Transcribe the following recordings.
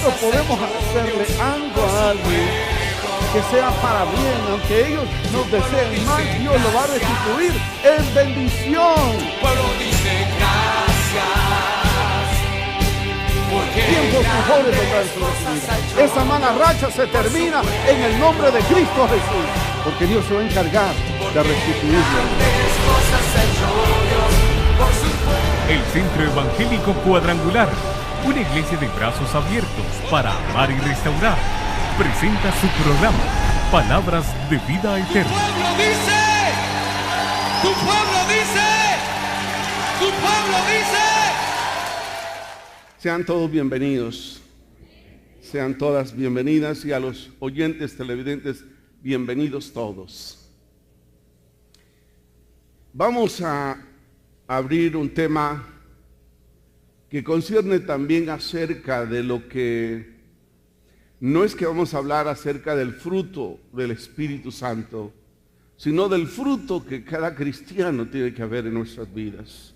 nosotros podemos hacerle algo a alguien que sea para bien, aunque ellos nos deseen mal, Dios lo va a restituir en bendición. Pueblo dice gracias. Tiempos mejores vendrán sobre su vida. Esa mala racha se termina en el nombre de Cristo Jesús, porque Dios se va a encargar de restituirlo. El Centro Evangélico Cuadrangular, una iglesia de brazos abiertos para amar y restaurar, presenta su programa Palabras de Vida Eterna. Tu pueblo dice, tu pueblo dice. Sean todos bienvenidos, sean todas bienvenidas, y a los oyentes televidentes, bienvenidos todos. Vamos a abrir un tema que concierne también acerca de lo que, no es que vamos a hablar acerca del fruto del Espíritu Santo, sino del fruto que cada cristiano tiene que haber en nuestras vidas.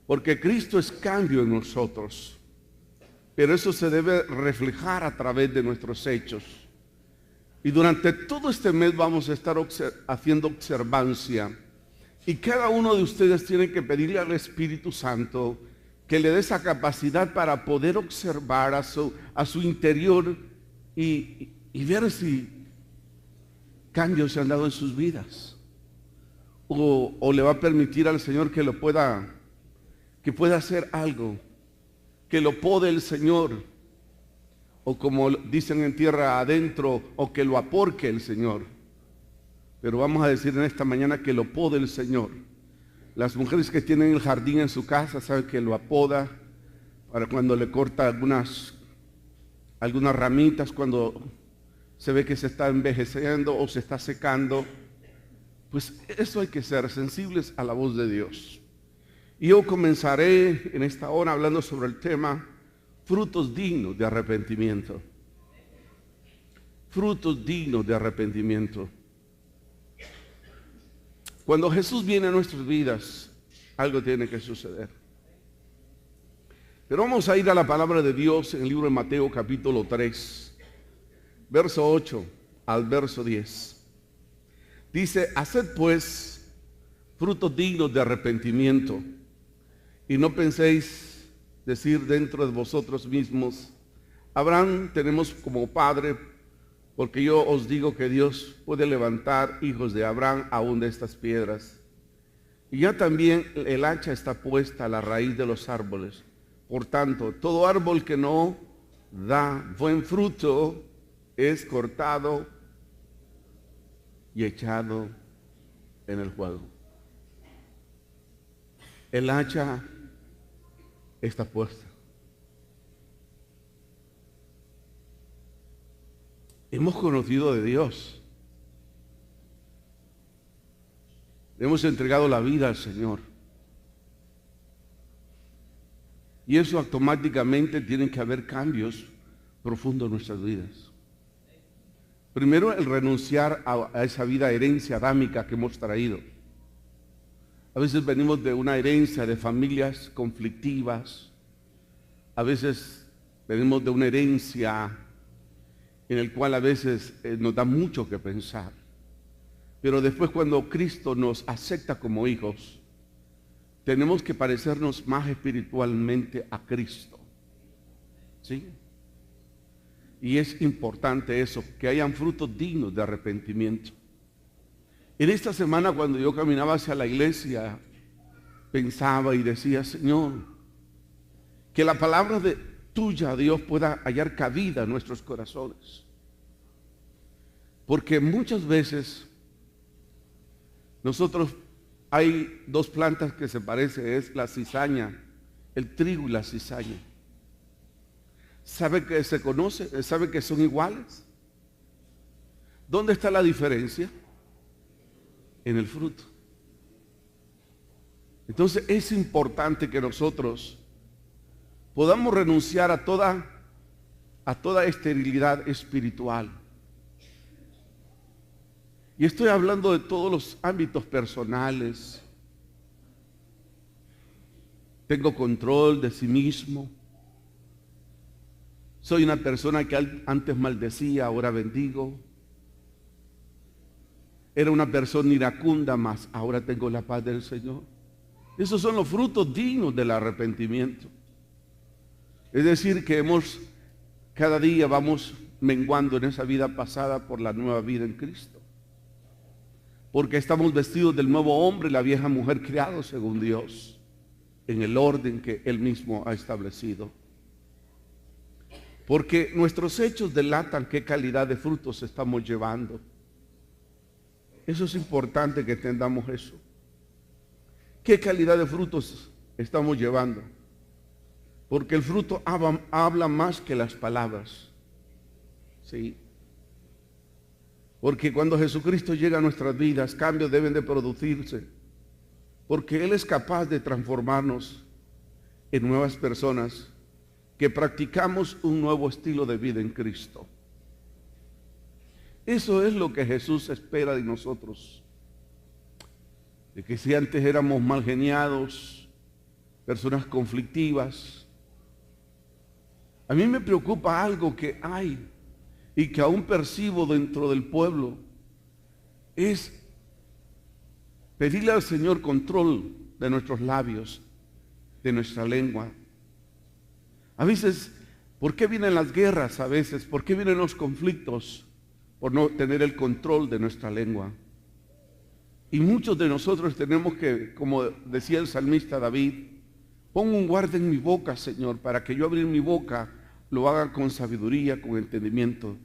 Porque Cristo es cambio en nosotros, pero eso se debe reflejar a través de nuestros hechos. Y durante todo este mes vamos a estar haciendo observancia, y cada uno de ustedes tiene que pedirle al Espíritu Santo que le dé esa capacidad para poder observar a su interior y ver si cambios se han dado en sus vidas, o le va a permitir al Señor que pueda hacer algo, que lo pode el Señor, o como dicen en tierra adentro, o que lo aporque el Señor. Pero vamos a decir en esta mañana que lo pode el Señor. Las mujeres que tienen el jardín en su casa saben que lo apoda para cuando le corta algunas ramitas, cuando se ve que se está envejeciendo o se está secando. Pues eso hay que ser sensibles a la voz de Dios. Y yo comenzaré en esta hora hablando sobre el tema frutos dignos de arrepentimiento. Frutos dignos de arrepentimiento. Cuando Jesús viene a nuestras vidas, algo tiene que suceder. Pero vamos a ir a la palabra de Dios en el libro de Mateo capítulo 3, verso 8 al verso 10. Dice: haced pues frutos dignos de arrepentimiento, y no penséis decir dentro de vosotros mismos: Abraham tenemos como padre, porque yo os digo que Dios puede levantar hijos de Abraham aún de estas piedras. Y ya también el hacha está puesta a la raíz de los árboles. Por tanto, todo árbol que no da buen fruto es cortado y echado en el fuego. El hacha está puesta. Hemos conocido de Dios. Hemos entregado la vida al Señor. Y eso automáticamente tiene que haber cambios profundos en nuestras vidas. Primero, el renunciar a esa vida herencia adámica que hemos traído. A veces venimos de una herencia de familias conflictivas. A veces venimos de una herencia en el cual a veces nos da mucho que pensar. Pero después, cuando Cristo nos acepta como hijos, tenemos que parecernos más espiritualmente a Cristo. ¿Sí? Y es importante eso, que hayan frutos dignos de arrepentimiento. En esta semana, cuando yo caminaba hacia la iglesia, pensaba y decía: Señor, que la palabra tuya, Dios, pueda hallar cabida en nuestros corazones. Porque muchas veces nosotros, hay dos plantas que se parecen, es la cizaña, el trigo y la cizaña. ¿Sabe que se conoce? ¿Sabe que son iguales? ¿Dónde está la diferencia? En el fruto. Entonces es importante que nosotros podamos renunciar a toda esterilidad espiritual. Y estoy hablando de todos los ámbitos personales. Tengo control de sí mismo. Soy una persona que antes maldecía, ahora bendigo. Era una persona iracunda, mas ahora tengo la paz del Señor. Esos son los frutos dignos del arrepentimiento. Es decir, que cada día vamos menguando en esa vida pasada por la nueva vida en Cristo. Porque estamos vestidos del nuevo hombre y la vieja mujer creados según Dios, en el orden que Él mismo ha establecido. Porque nuestros hechos delatan qué calidad de frutos estamos llevando. Eso es importante que entendamos eso. ¿Qué calidad de frutos estamos llevando? Porque el fruto habla más que las palabras. ¿Sí? Porque cuando Jesucristo llega a nuestras vidas, cambios deben de producirse. Porque Él es capaz de transformarnos en nuevas personas que practicamos un nuevo estilo de vida en Cristo. Eso es lo que Jesús espera de nosotros. De que si antes éramos mal geniados, personas conflictivas, a mí me preocupa algo que hay y que aún percibo dentro del pueblo, es pedirle al Señor control de nuestros labios, de nuestra lengua. A veces, ¿por qué vienen las guerras a veces? ¿Por qué vienen los conflictos? Por no tener el control de nuestra lengua. Y muchos de nosotros tenemos que, como decía el salmista David, pon un guarda en mi boca, Señor, para que yo abrir mi boca lo haga con sabiduría, con entendimiento.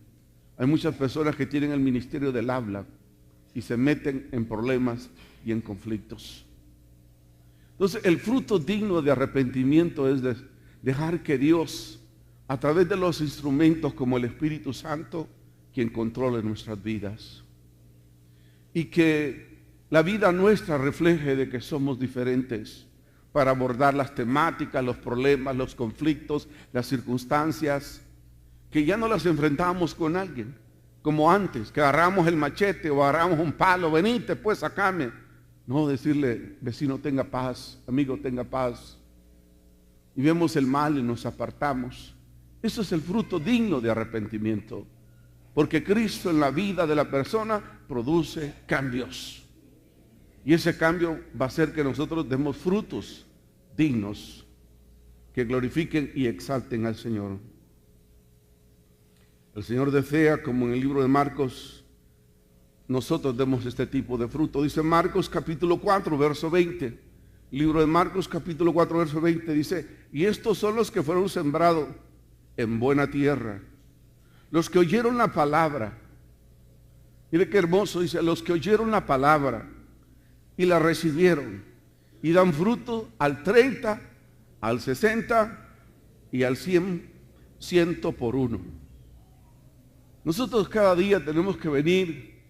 Hay muchas personas que tienen el ministerio del habla y se meten en problemas y en conflictos. Entonces, el fruto digno de arrepentimiento es dejar que Dios, a través de los instrumentos como el Espíritu Santo, quien controle nuestras vidas. Y que la vida nuestra refleje de que somos diferentes para abordar las temáticas, los problemas, los conflictos, las circunstancias, que ya no las enfrentamos con alguien, como antes, que agarramos el machete o agarramos un palo, venite pues, sacame. No, decirle, vecino tenga paz, amigo tenga paz. Y vemos el mal y nos apartamos. Eso es el fruto digno de arrepentimiento. Porque Cristo en la vida de la persona produce cambios. Y ese cambio va a hacer que nosotros demos frutos dignos que glorifiquen y exalten al Señor. El Señor desea, como en el libro de Marcos, nosotros demos este tipo de fruto. Dice Marcos capítulo 4, verso 20. Libro de Marcos capítulo 4, verso 20 dice, y estos son los que fueron sembrados en buena tierra. Los que oyeron la palabra. Mire qué hermoso, dice, los que oyeron la palabra y la recibieron y dan fruto al 30, al 60 y al 100 por uno. Nosotros cada día tenemos que venir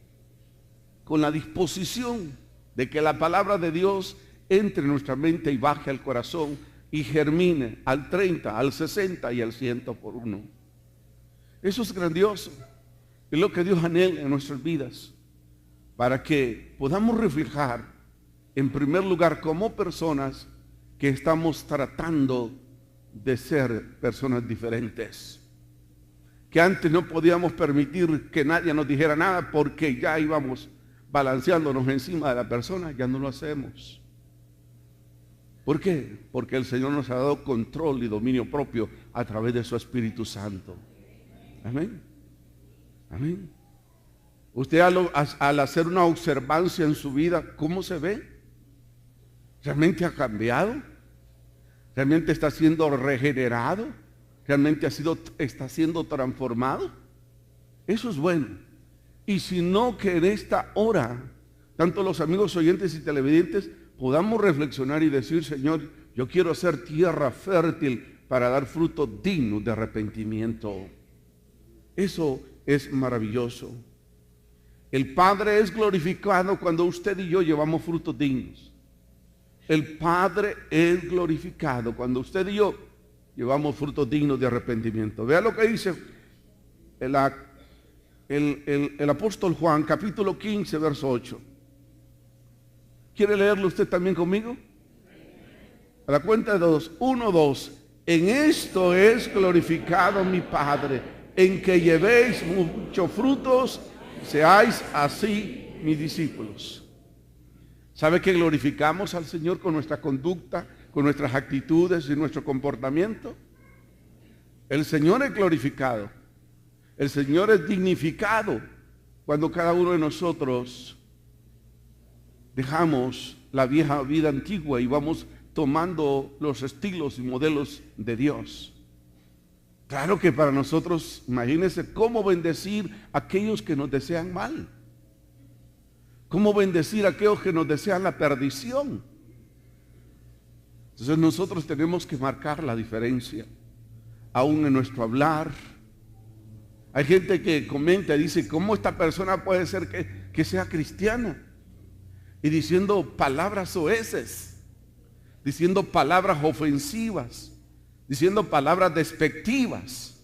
con la disposición de que la palabra de Dios entre en nuestra mente y baje al corazón y germine al 30, al 60 y al 100 por uno. Eso es grandioso. Es lo que Dios anhela en nuestras vidas, para que podamos reflejar en primer lugar como personas que estamos tratando de ser personas diferentes. Que antes no podíamos permitir que nadie nos dijera nada porque ya íbamos balanceándonos encima de la persona, ya no lo hacemos. ¿Por qué? Porque el Señor nos ha dado control y dominio propio a través de su Espíritu Santo. Amén. Amén. Usted al hacer una observancia en su vida, ¿cómo se ve? ¿Realmente ha cambiado? ¿Realmente está siendo regenerado? ¿Realmente está siendo transformado? Eso es bueno. Y si no, que en esta hora, tanto los amigos oyentes y televidentes, podamos reflexionar y decir, Señor, yo quiero ser tierra fértil para dar fruto digno de arrepentimiento. Eso es maravilloso. El Padre es glorificado cuando usted y yo llevamos frutos dignos. El Padre es glorificado cuando usted y yo llevamos frutos dignos de arrepentimiento. Vea lo que dice el apóstol Juan, capítulo 15, verso 8. ¿Quiere leerlo usted también conmigo? A la cuenta de dos. 1, 2. En esto es glorificado mi Padre, en que llevéis muchos frutos, seáis así mis discípulos. ¿Sabe que glorificamos al Señor con nuestra conducta, con nuestras actitudes y nuestro comportamiento? El Señor es glorificado, el Señor es dignificado cuando cada uno de nosotros dejamos la vieja vida antigua y vamos tomando los estilos y modelos de Dios. Claro que para nosotros, imagínense cómo bendecir a aquellos que nos desean mal. Cómo bendecir a aquellos que nos desean la perdición. Entonces nosotros tenemos que marcar la diferencia, aún en nuestro hablar. Hay gente que comenta y dice, ¿cómo esta persona puede ser que sea cristiana? Y diciendo palabras soeces, diciendo palabras ofensivas, diciendo palabras despectivas.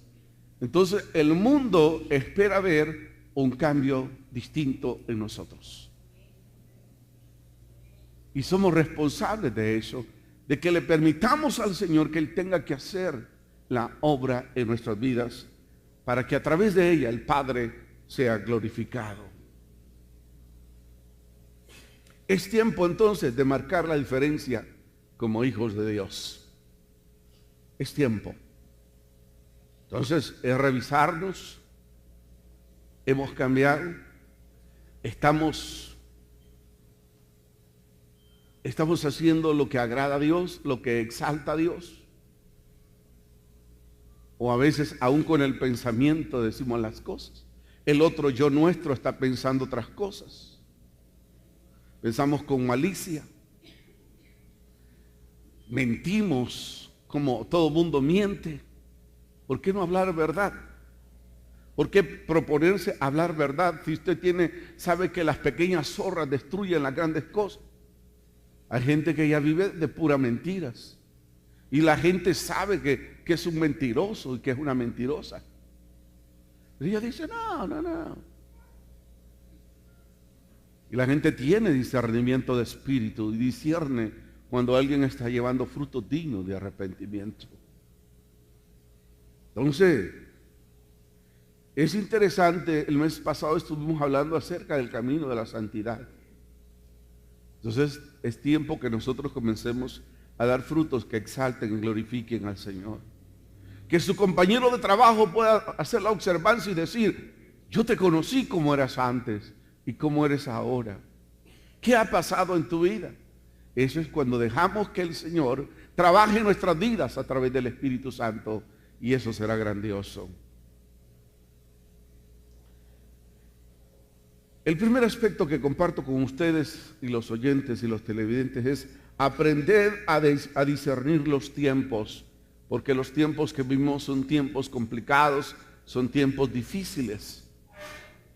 Entonces el mundo espera ver un cambio distinto en nosotros. Y somos responsables de eso, de que le permitamos al Señor que Él tenga que hacer la obra en nuestras vidas, para que a través de ella el Padre sea glorificado. Es tiempo entonces de marcar la diferencia como hijos de Dios. Es tiempo. Entonces es revisarnos. Hemos cambiado. Estamos haciendo lo que agrada a Dios, lo que exalta a Dios. O a veces aún con el pensamiento decimos las cosas. El otro yo nuestro está pensando otras cosas. Pensamos con malicia. Mentimos como todo mundo miente. ¿Por qué no hablar verdad? ¿Por qué proponerse hablar verdad si usted sabe que las pequeñas zorras destruyen las grandes cosas? Hay gente que ya vive de puras mentiras. Y la gente sabe que es un mentiroso y que es una mentirosa. Pero ella dice, no. Y la gente tiene discernimiento de espíritu y discierne cuando alguien está llevando frutos dignos de arrepentimiento. Entonces, es interesante, el mes pasado estuvimos hablando acerca del camino de la santidad. Entonces, es tiempo que nosotros comencemos a dar frutos que exalten y glorifiquen al Señor. Que su compañero de trabajo pueda hacer la observancia y decir, yo te conocí como eras antes y como eres ahora. ¿Qué ha pasado en tu vida? Eso es cuando dejamos que el Señor trabaje en nuestras vidas a través del Espíritu Santo, y eso será grandioso. El primer aspecto que comparto con ustedes y los oyentes y los televidentes es aprender a discernir los tiempos, porque los tiempos que vivimos son tiempos complicados, son tiempos difíciles,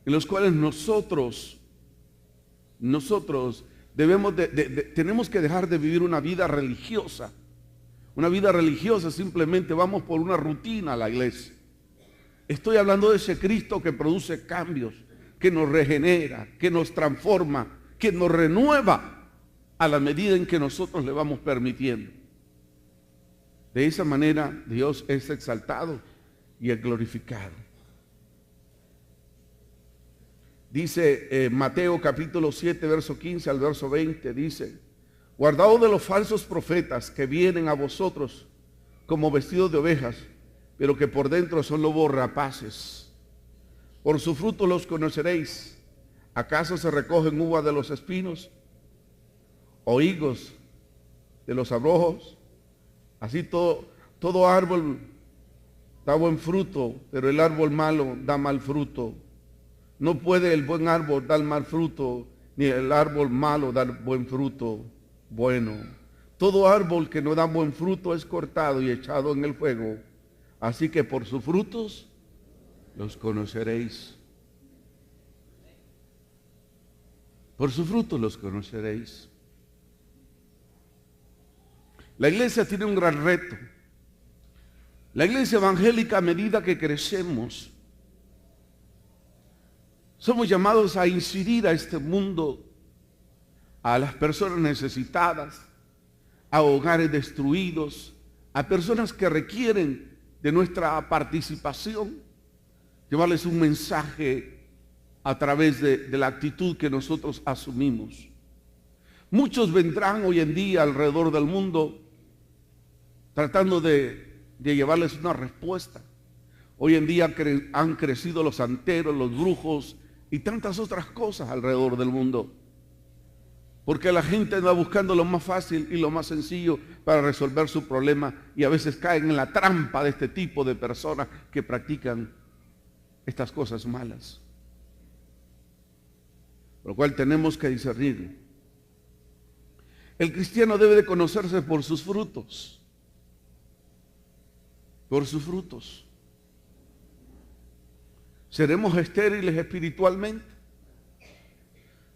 en los cuales nosotros tenemos que dejar de vivir una vida religiosa. Una vida religiosa simplemente vamos por una rutina a la iglesia. Estoy hablando de ese Cristo que produce cambios, que nos regenera, que nos transforma, que nos renueva a la medida en que nosotros le vamos permitiendo. De esa manera Dios es exaltado y es glorificado. Dice Mateo capítulo 7, verso 15 al verso 20, dice, guardaos de los falsos profetas que vienen a vosotros como vestidos de ovejas, pero que por dentro son lobos rapaces. Por su fruto los conoceréis. ¿Acaso se recogen uvas de los espinos o higos de los abrojos? Así todo árbol da buen fruto, pero el árbol malo da mal fruto. No puede el buen árbol dar mal fruto, ni el árbol malo dar buen fruto bueno. Todo árbol que no da buen fruto es cortado y echado en el fuego. Así que por sus frutos los conoceréis. Por sus frutos los conoceréis. La iglesia tiene un gran reto. La iglesia evangélica, a medida que crecemos, somos llamados a incidir a este mundo, a las personas necesitadas, a hogares destruidos, a personas que requieren de nuestra participación, llevarles un mensaje a través de la actitud que nosotros asumimos. Muchos vendrán hoy en día alrededor del mundo tratando de llevarles una respuesta. Hoy en día han crecido los santeros, los brujos y tantas otras cosas alrededor del mundo. Porque la gente anda buscando lo más fácil y lo más sencillo para resolver su problema, y a veces caen en la trampa de este tipo de personas que practican estas cosas malas. Por lo cual tenemos que discernir. El cristiano debe de conocerse por sus frutos. Por sus frutos. ¿Seremos estériles espiritualmente?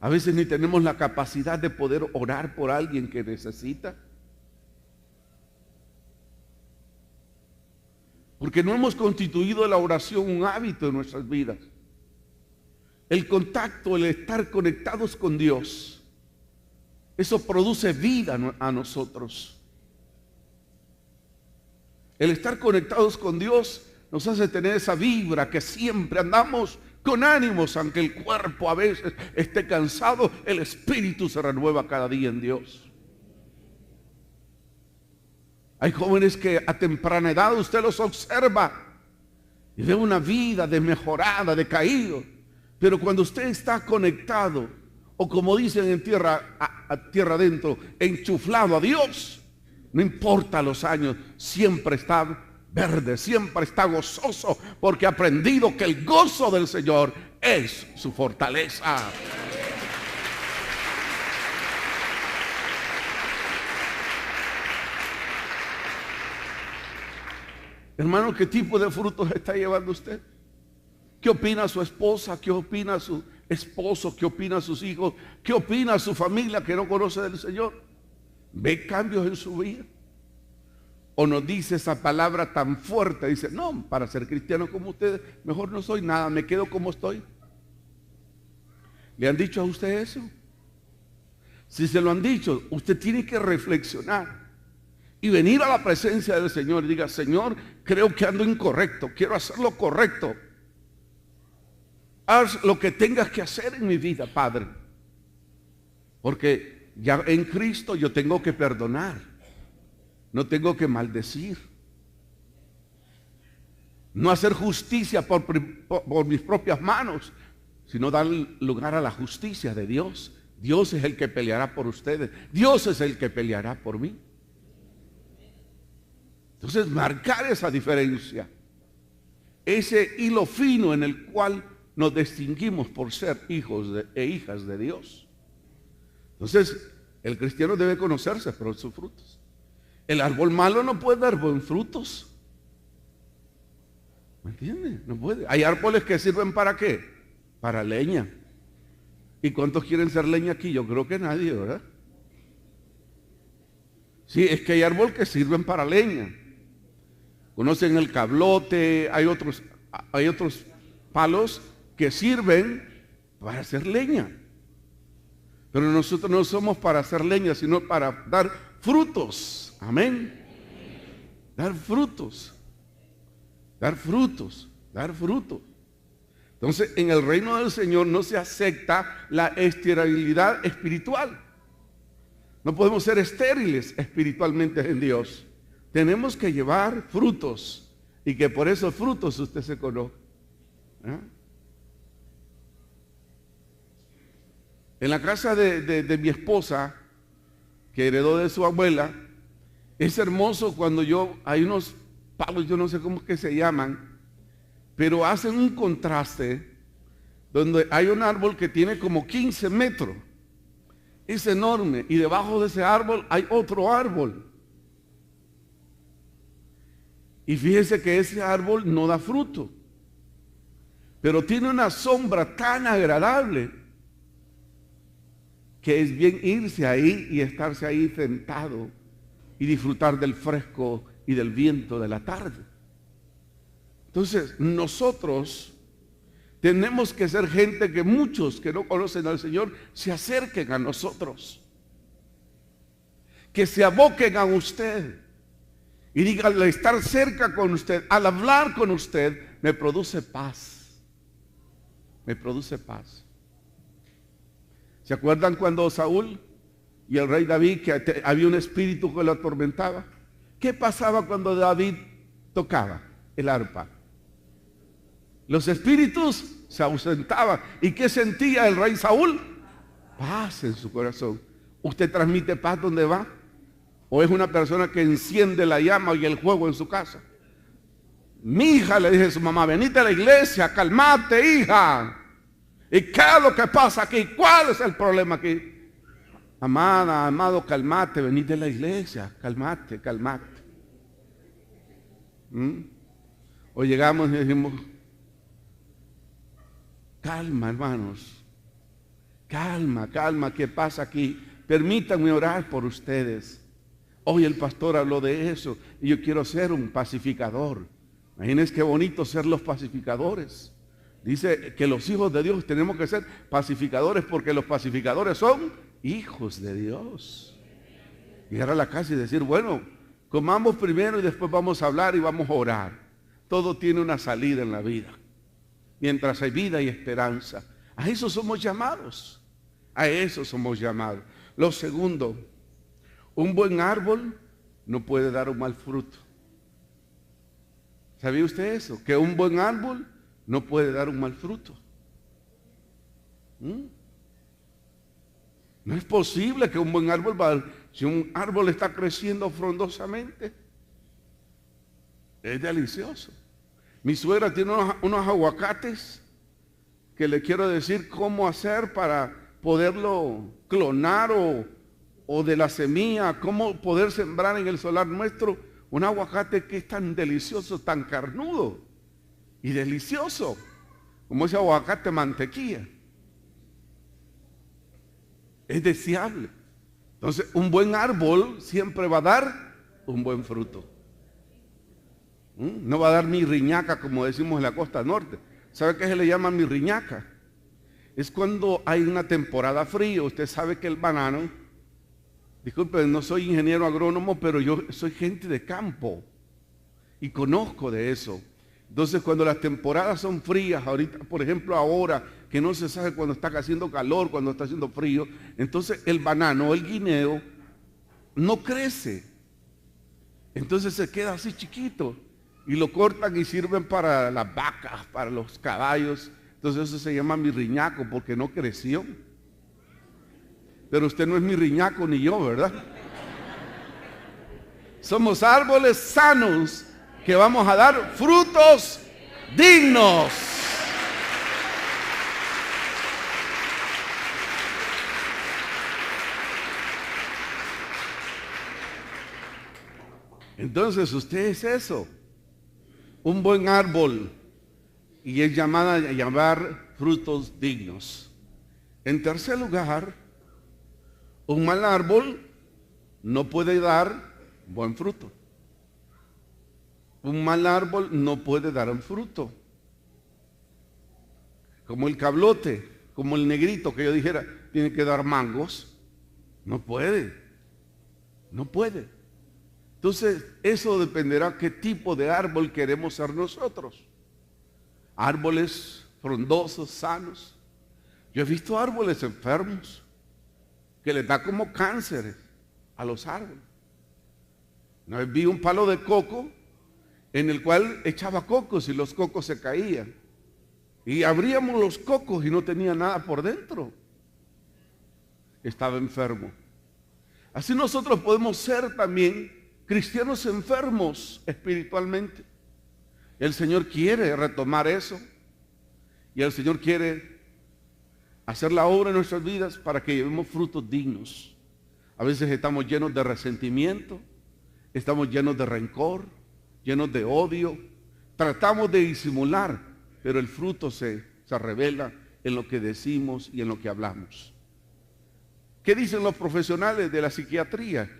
A veces ni tenemos la capacidad de poder orar por alguien que necesita. Porque no hemos constituido la oración un hábito en nuestras vidas. El contacto, el estar conectados con Dios, eso produce vida a nosotros. El estar conectados con Dios nos hace tener esa vibra que siempre andamos con ánimos, aunque el cuerpo a veces esté cansado, el espíritu se renueva cada día en Dios. Hay jóvenes que a temprana edad usted los observa y ve una vida desmejorada, decaído, pero cuando usted está conectado, o como dicen en tierra adentro, enchuflado a Dios, no importa los años, siempre está verde, siempre está gozoso, porque ha aprendido que el gozo del Señor es su fortaleza. Hermano, ¿qué tipo de frutos está llevando usted? ¿Qué opina su esposa? ¿Qué opina su esposo? ¿Qué opina sus hijos? ¿Qué opina su familia que no conoce del Señor? ¿Ve cambios en su vida? ¿O nos dice esa palabra tan fuerte? Dice, no, para ser cristiano como ustedes, mejor no soy nada, me quedo como estoy. ¿Le han dicho a usted eso? Si se lo han dicho, usted tiene que reflexionar y venir a la presencia del Señor y diga, Señor, creo que ando incorrecto, quiero hacer lo correcto. Haz lo que tengas que hacer en mi vida, Padre. Porque ya en Cristo yo tengo que perdonar. No tengo que maldecir. No hacer justicia por mis propias manos, sino dar lugar a la justicia de Dios. Dios es el que peleará por ustedes. Dios es el que peleará por mí. Entonces, marcar esa diferencia, ese hilo fino en el cual nos distinguimos por ser hijos e hijas de Dios. Entonces, el cristiano debe conocerse por sus frutos. El árbol malo no puede dar buenos frutos. ¿Me entiende? No puede. Hay árboles que sirven ¿para qué? Para leña. ¿Y cuántos quieren ser leña aquí? Yo creo que nadie, ¿verdad? Sí, es que hay árboles que sirven para leña. Conocen el cablote, hay otros palos que sirven para hacer leña. Pero nosotros no somos para hacer leña, sino para dar frutos. Amén. Dar frutos. Dar frutos. Dar frutos. Entonces, en el reino del Señor no se acepta la esterilidad espiritual. No podemos ser estériles espiritualmente en Dios. Tenemos que llevar frutos y que por esos frutos usted se conozca. ¿Eh? En la casa de mi esposa, que heredó de su abuela, es hermoso cuando hay unos palos, yo no sé cómo es que se llaman, pero hacen un contraste donde hay un árbol que tiene como 15 metros. Es enorme y debajo de ese árbol hay otro árbol. Y fíjese que ese árbol no da fruto, pero tiene una sombra tan agradable que es bien irse ahí y estarse ahí sentado y disfrutar del fresco y del viento de la tarde. Entonces, nosotros tenemos que ser gente que muchos que no conocen al Señor se acerquen a nosotros, que se aboquen a usted Y diga, al estar cerca con usted, al hablar con usted, me produce paz. Me produce paz. ¿Se acuerdan cuando Saúl y el rey David, que había un espíritu que lo atormentaba? ¿Qué pasaba cuando David tocaba el arpa? Los espíritus se ausentaban. ¿Y qué sentía el rey Saúl? Paz en su corazón. ¿Usted transmite paz donde va? ¿O es una persona que enciende la llama y el fuego en su casa? Mi hija, le dije a su mamá, venite a la iglesia, calmate, hija. ¿Y qué es lo que pasa aquí? ¿Cuál es el problema aquí? Amada, amado, calmate, venite a la iglesia, calmate, calmate. O llegamos y decimos, calma, hermanos, calma, calma, ¿qué pasa aquí? Permítanme orar por ustedes. Hoy el pastor habló de eso y yo quiero ser un pacificador. Imagínense qué bonito ser los pacificadores. Dice que los hijos de Dios tenemos que ser pacificadores porque los pacificadores son hijos de Dios. Llegar a la casa y decir, bueno, comamos primero y después vamos a hablar y vamos a orar. Todo tiene una salida en la vida. Mientras hay vida y esperanza. A eso somos llamados. A eso somos llamados. Lo segundo, un buen árbol no puede dar un mal fruto. ¿Sabía usted eso? Que un buen árbol no puede dar un mal fruto. No es posible que un buen árbol si un árbol está creciendo frondosamente, es delicioso. Mi suegra tiene unos aguacates que le quiero decir cómo hacer para poderlo clonar o de la semilla, cómo poder sembrar en el solar nuestro un aguacate que es tan delicioso, tan carnudo y delicioso, como ese aguacate mantequilla. Es deseable. Entonces, un buen árbol siempre va a dar un buen fruto. No va a dar mirriñaca, como decimos en la costa norte. ¿Sabe qué se le llama mirriñaca? Es cuando hay una temporada fría. Usted sabe que el banano, disculpe, no soy ingeniero agrónomo, pero yo soy gente de campo y conozco de eso. Entonces, cuando las temporadas son frías, ahorita, por ejemplo, ahora, que no se sabe cuando está haciendo calor, cuando está haciendo frío, entonces el banano, el guineo, no crece. Entonces se queda así chiquito y lo cortan y sirven para las vacas, para los caballos. Entonces eso se llama mirriñaco porque no creció. Pero usted no es mirriñaco ni yo, ¿verdad? Somos árboles sanos que vamos a dar frutos dignos. Entonces usted es eso, un buen árbol, y es llamada a llamar frutos dignos. En tercer lugar, un mal árbol no puede dar buen fruto. Un mal árbol no puede dar un fruto. Como el cablote, como el negrito que yo dijera, tiene que dar mangos. No puede. No puede. Entonces, eso dependerá qué tipo de árbol queremos ser nosotros. Árboles frondosos, sanos. Yo he visto árboles enfermos que les da como cánceres a los árboles. Una vez vi un palo de coco en el cual echaba cocos y los cocos se caían. Y abríamos los cocos y no tenía nada por dentro. Estaba enfermo. Así nosotros podemos ser también cristianos enfermos espiritualmente. El Señor quiere retomar eso. Y el Señor quiere hacer la obra en nuestras vidas para que llevemos frutos dignos. A veces estamos llenos de resentimiento, estamos llenos de rencor, llenos de odio. Tratamos de disimular, pero el fruto se revela en lo que decimos y en lo que hablamos. ¿Qué dicen los profesionales de la psiquiatría?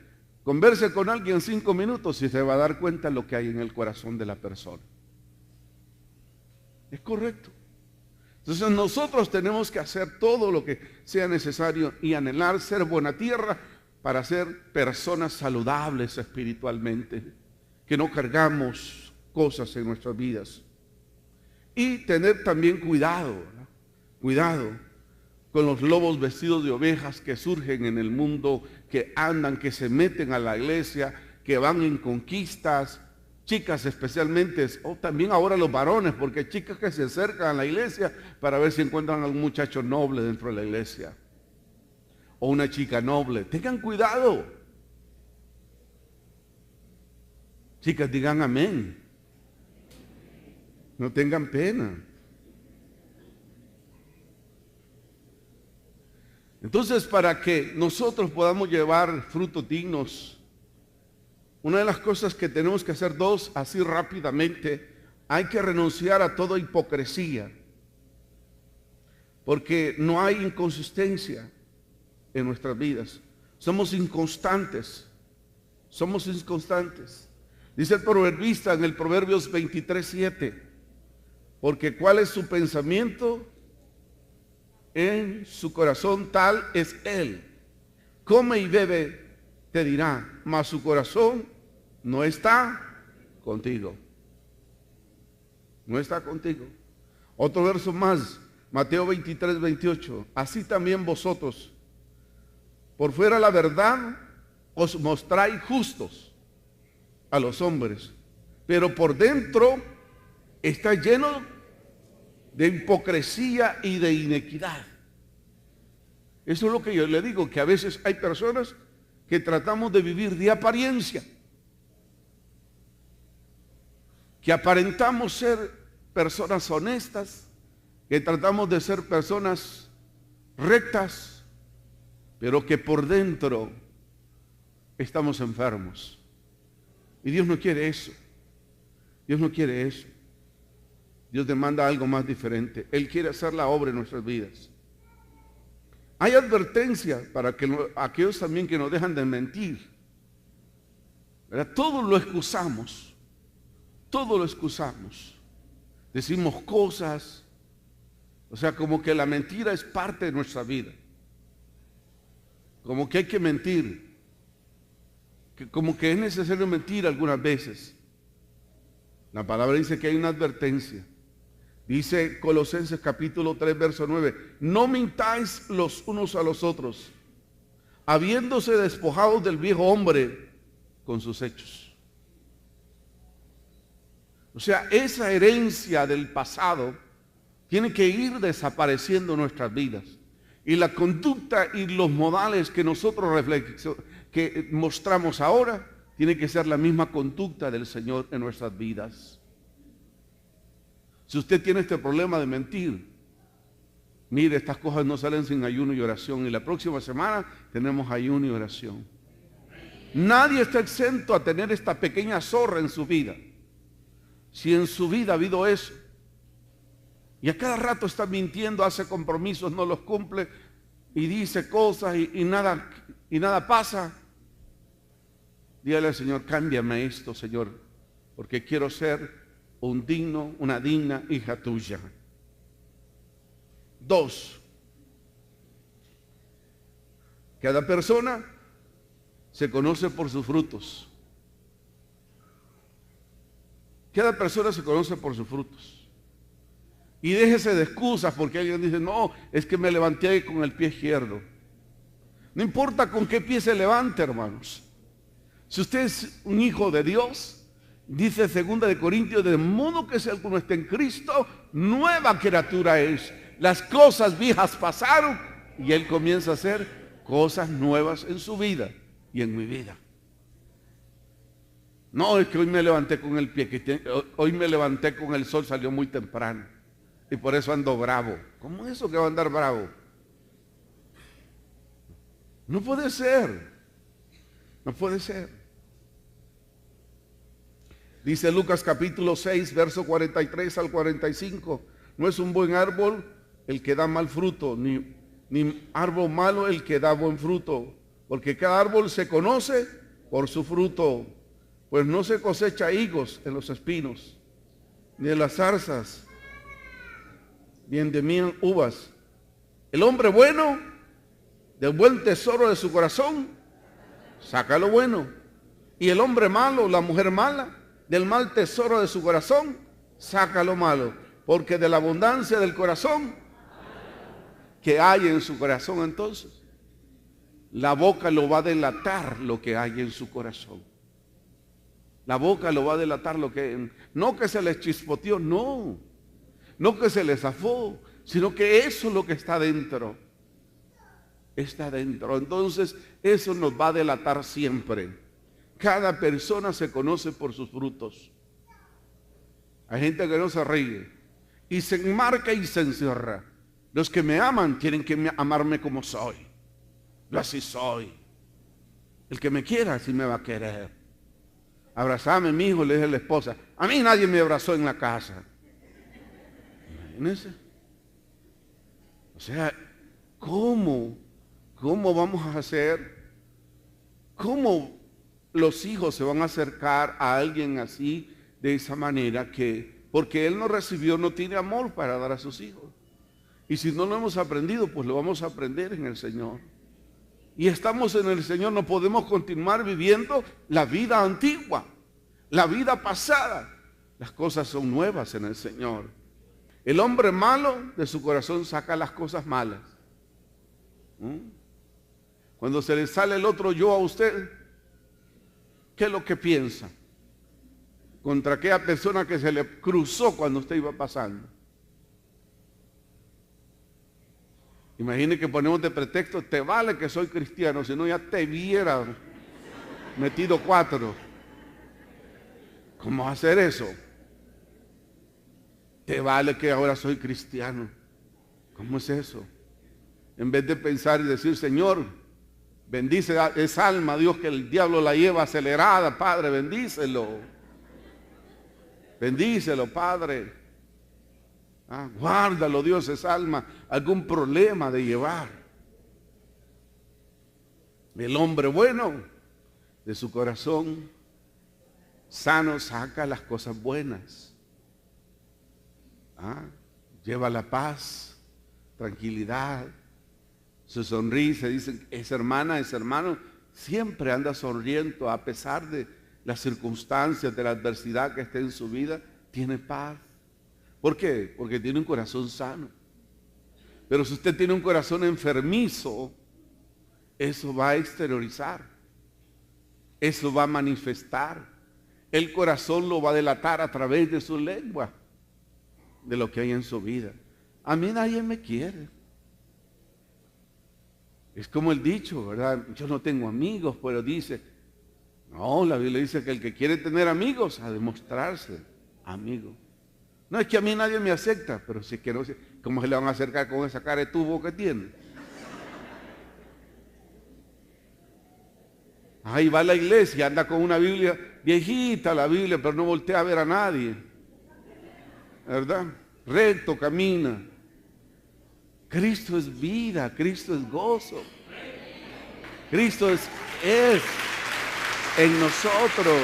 Converse con alguien 5 minutos y se va a dar cuenta de lo que hay en el corazón de la persona. Es correcto. Entonces nosotros tenemos que hacer todo lo que sea necesario y anhelar ser buena tierra para ser personas saludables espiritualmente. que no cargamos cosas en nuestras vidas. Y tener también cuidado, ¿verdad? Cuidado con los lobos vestidos de ovejas que surgen en el mundo, que andan, que se meten a la iglesia, que van en conquistas, chicas especialmente, o también ahora los varones, porque hay chicas que se acercan a la iglesia para ver si encuentran a un muchacho noble dentro de la iglesia, o una chica noble. Tengan cuidado. Chicas, digan amén. No tengan pena. Entonces, para que nosotros podamos llevar frutos dignos, una de las cosas que tenemos que hacer, así rápidamente, hay que renunciar a toda hipocresía, porque no hay inconsistencia en nuestras vidas. Somos inconstantes. Dice el proverbista en el Proverbios 23:7, porque ¿cuál es su pensamiento? En su corazón tal es él. Come y bebe, te dirá, mas su corazón no está contigo. No está contigo. Otro verso más, Mateo 23:28. Así también vosotros, por fuera la verdad, os mostráis justos a los hombres, pero por dentro está lleno de hipocresía y de inequidad. Eso es lo que yo le digo, que a veces hay personas que tratamos de vivir de apariencia, que aparentamos ser personas honestas, que tratamos de ser personas rectas, pero que por dentro estamos enfermos. Y Dios no quiere eso. Dios no quiere eso. Dios demanda algo más diferente. Él quiere hacer la obra en nuestras vidas. Hay advertencia para que aquellos también que nos dejan de mentir, ¿verdad? Todo lo excusamos. Todo lo excusamos. Decimos cosas, o sea, como que la mentira es parte de nuestra vida. Como que hay que mentir. Como que es necesario mentir algunas veces. La palabra dice que hay una advertencia. Dice Colosenses capítulo 3, verso 9, no mintáis los unos a los otros, habiéndose despojados del viejo hombre con sus hechos. O sea, esa herencia del pasado tiene que ir desapareciendo en nuestras vidas. Y la conducta y los modales que nosotros que mostramos ahora, tiene que ser la misma conducta del Señor en nuestras vidas. Si usted tiene este problema de mentir, mire, estas cosas no salen sin ayuno y oración. Y la próxima semana tenemos ayuno y oración. Nadie está exento a tener esta pequeña zorra en su vida. Si en su vida ha habido eso, y a cada rato está mintiendo, hace compromisos, no los cumple, y dice cosas y nada pasa, dígale al Señor, cámbiame esto, Señor, porque quiero ser una digna hija tuya. 2, cada persona se conoce por sus frutos. Cada persona se conoce por sus frutos. Y déjese de excusas porque alguien dice, no, es que me levanté con el pie izquierdo. No importa con qué pie se levante, hermanos. Si usted es un hijo de Dios, dice 2 de Corintios, de modo que si alguno está en Cristo, nueva criatura es. Las cosas viejas pasaron y Él comienza a hacer cosas nuevas en su vida y en mi vida. No, es que hoy me levanté con el pie, hoy me levanté con el sol, salió muy temprano y por eso ando bravo. ¿Cómo es eso que va a andar bravo? No puede ser. No puede ser. Dice Lucas capítulo 6, verso 43 al 45. No es un buen árbol el que da mal fruto, ni árbol malo el que da buen fruto. Porque cada árbol se conoce por su fruto. Pues no se cosecha higos en los espinos, ni en las zarzas, ni endemían uvas. El hombre bueno, del buen tesoro de su corazón, saca lo bueno. Y el hombre malo, la mujer mala, del mal tesoro de su corazón, saca lo malo. Porque de la abundancia del corazón, que hay en su corazón entonces, la boca lo va a delatar lo que hay en su corazón. La boca lo va a delatar lo que... No que se les chispoteó, no. No que se les zafó, sino que eso es lo que está dentro. Está dentro. Entonces, eso nos va a delatar siempre. Cada persona se conoce por sus frutos. Hay gente que no se ríe y se enmarca y se encierra. Los que me aman tienen que amarme como soy. Yo así soy. El que me quiera así me va a querer. Abrazame, mi hijo, le dije a la esposa. A mí nadie me abrazó en la casa. Imagínense. O sea, ¿cómo vamos a hacer? ¿Cómo los hijos se van a acercar a alguien así, de esa manera, que porque él no recibió, no tiene amor para dar a sus hijos? Y si no lo hemos aprendido, pues lo vamos a aprender en el Señor. Y estamos en el Señor, no podemos continuar viviendo la vida antigua, la vida pasada. Las cosas son nuevas en el Señor. El hombre malo de su corazón saca las cosas malas. Cuando se le sale el otro yo a usted, ¿qué es lo que piensa? Contra aquella persona que se le cruzó cuando usted iba pasando. Imagine que ponemos de pretexto, te vale que soy cristiano, si no ya te viera metido 4. ¿Cómo hacer eso? Te vale que ahora soy cristiano. ¿Cómo es eso? En vez de pensar y decir, Señor, bendice esa alma, Dios, que el diablo la lleva acelerada, Padre, bendícelo. Bendícelo, Padre. Guárdalo, Dios, esa alma, algún problema de llevar. El hombre bueno de su corazón sano saca las cosas buenas. Lleva la paz, tranquilidad, su sonrisa. Dicen, esa hermana, ese hermano siempre anda sonriendo a pesar de las circunstancias, de la adversidad que esté en su vida, tiene paz. ¿Por qué? Porque tiene un corazón sano. Pero si usted tiene un corazón enfermizo, eso va a exteriorizar. Eso va a manifestar. El corazón lo va a delatar a través de su lengua, de lo que hay en su vida. A mí nadie me quiere. Es como el dicho, ¿verdad? Yo no tengo amigos, pero dice, no, la Biblia dice que el que quiere tener amigos, a demostrarse amigo. No es que a mí nadie me acepta, pero si es que no sé, ¿cómo se le van a acercar con esa cara de tubo que tiene? Ahí va a la iglesia, anda con una Biblia, viejita la Biblia, pero no voltea a ver a nadie. ¿Verdad? Recto camina. Cristo es vida, Cristo es gozo. Cristo es en nosotros.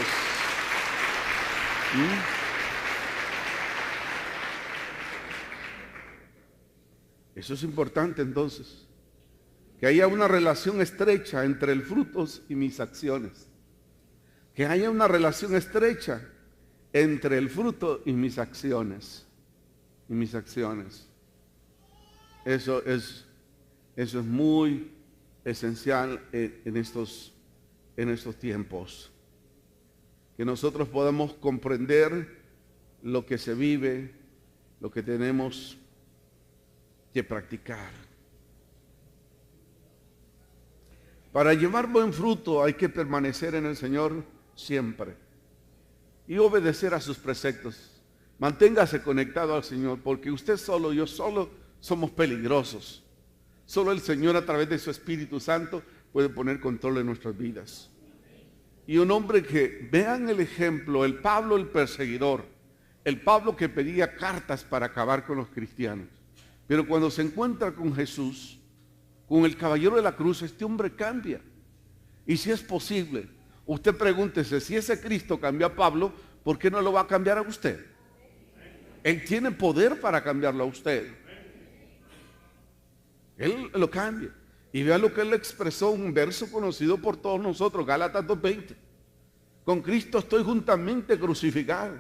Eso es importante entonces, que haya una relación estrecha entre el frutos y mis acciones. Que haya una relación estrecha entre el fruto y mis acciones. Y mis acciones. Eso es muy esencial en estos tiempos. Que nosotros podamos comprender lo que se vive, lo que tenemos que practicar. Para llevar buen fruto hay que permanecer en el Señor siempre y obedecer a sus preceptos. Manténgase conectado al Señor, porque usted solo, yo solo, somos peligrosos. Solo el Señor, a través de su Espíritu Santo, puede poner control en nuestras vidas. Y un hombre que, vean el ejemplo, el Pablo el perseguidor, el Pablo que pedía cartas para acabar con los cristianos. Pero cuando se encuentra con Jesús, con el caballero de la cruz, este hombre cambia. Y si es posible, usted pregúntese, si ese Cristo cambió a Pablo, ¿por qué no lo va a cambiar a usted? Él tiene poder para cambiarlo a usted. Él lo cambia. Y vea lo que él expresó, un verso conocido por todos nosotros, Gálatas 2:20. Con Cristo estoy juntamente crucificado.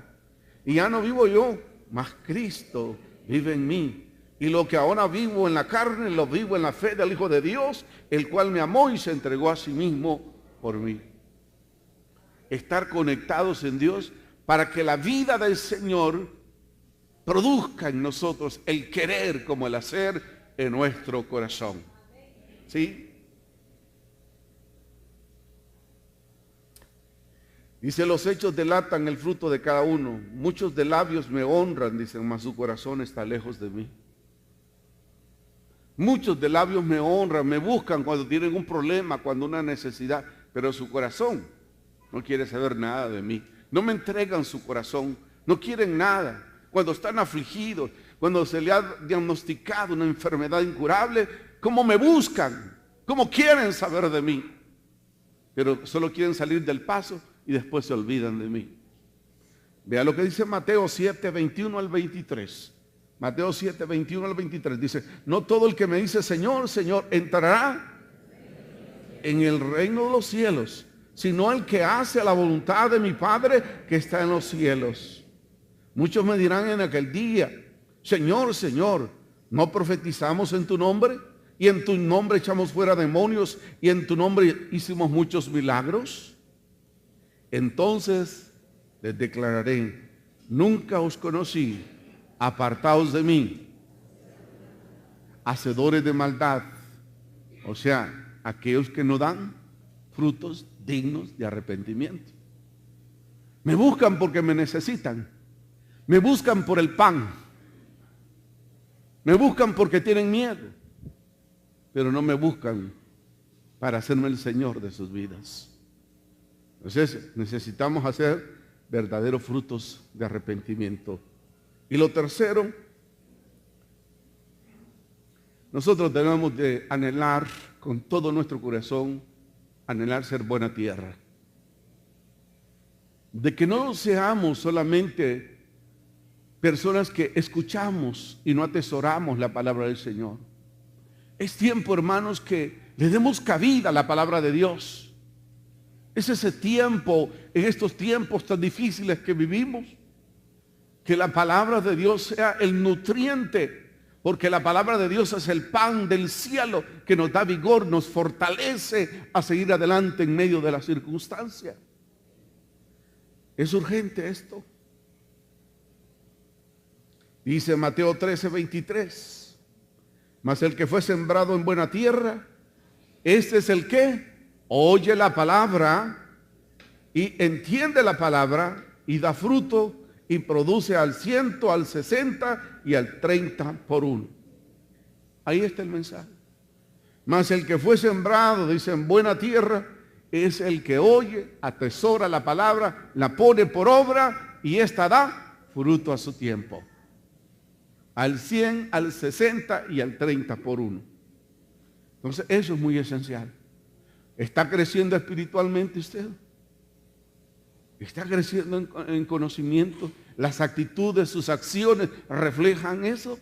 Y ya no vivo yo, mas Cristo vive en mí. Y lo que ahora vivo en la carne, lo vivo en la fe del Hijo de Dios, el cual me amó y se entregó a sí mismo por mí. Estar conectados en Dios para que la vida del Señor produzca en nosotros el querer como el hacer en nuestro corazón. ¿Sí? Dice, los hechos delatan el fruto de cada uno. Muchos de labios me honran, dicen, mas su corazón está lejos de mí. Muchos de labios me honran, me buscan cuando tienen un problema, cuando una necesidad, pero su corazón no quiere saber nada de mí. No me entregan su corazón, no quieren nada. Cuando están afligidos, cuando se le ha diagnosticado una enfermedad incurable, ¿cómo me buscan? ¿Cómo quieren saber de mí? Pero solo quieren salir del paso y después se olvidan de mí. Vea lo que dice Mateo 7, 21 al 23. Mateo 7, 21 al 23 dice, no todo el que me dice Señor, Señor, entrará en el reino de los cielos, sino el que hace la voluntad de mi Padre que está en los cielos. Muchos me dirán en aquel día, Señor, Señor, ¿no profetizamos en tu nombre? Y en tu nombre echamos fuera demonios, y en tu nombre hicimos muchos milagros. Entonces les declararé, nunca os conocí, apartaos de mí, hacedores de maldad. O sea, aquellos que no dan frutos dignos de arrepentimiento. Me buscan porque me necesitan. Me buscan por el pan. Me buscan porque tienen miedo. Pero no me buscan para hacerme el Señor de sus vidas. Entonces necesitamos hacer verdaderos frutos de arrepentimiento. Y lo tercero, nosotros debemos de anhelar con todo nuestro corazón, anhelar ser buena tierra. De que no seamos solamente personas que escuchamos y no atesoramos la palabra del Señor. Es tiempo, hermanos, que le demos cabida a la palabra de Dios. Es ese tiempo, en estos tiempos tan difíciles que vivimos, que la palabra de Dios sea el nutriente, porque la palabra de Dios es el pan del cielo que nos da vigor, nos fortalece a seguir adelante en medio de las circunstancias. Es urgente esto. Dice Mateo 13, 23, mas el que fue sembrado en buena tierra, este es el que oye la palabra y entiende la palabra y da fruto y produce al 100, al 60 y al 30 por uno. Ahí está el mensaje. Mas el que fue sembrado, dice, en buena tierra, es el que oye, atesora la palabra, la pone por obra y ésta da fruto a su tiempo. Al 100, al 60 y al 30 por uno. Entonces eso es muy esencial. ¿Está creciendo espiritualmente usted? ¿Está creciendo en conocimiento? ¿Las actitudes, sus acciones reflejan eso?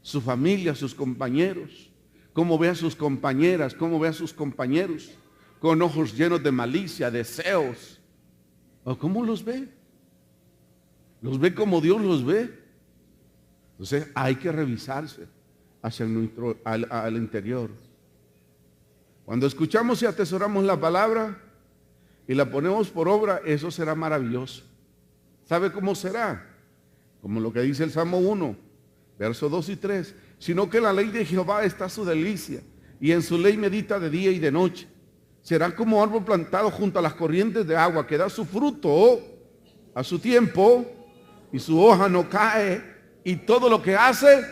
Su familia, sus compañeros, cómo ve a sus compañeras, cómo ve a sus compañeros, con ojos llenos de malicia, deseos. ¿O cómo los ve? ¿Los ve como Dios los ve? Entonces hay que revisarse hacia al interior. Cuando escuchamos y atesoramos la palabra y la ponemos por obra, eso será maravilloso. ¿Sabe cómo será? Como lo que dice el Salmo 1, versos 2 y 3. Sino que la ley de Jehová está su delicia, y en su ley medita de día y de noche. Será como árbol plantado junto a las corrientes de agua, que da su fruto a su tiempo, y su hoja no cae, y todo lo que hace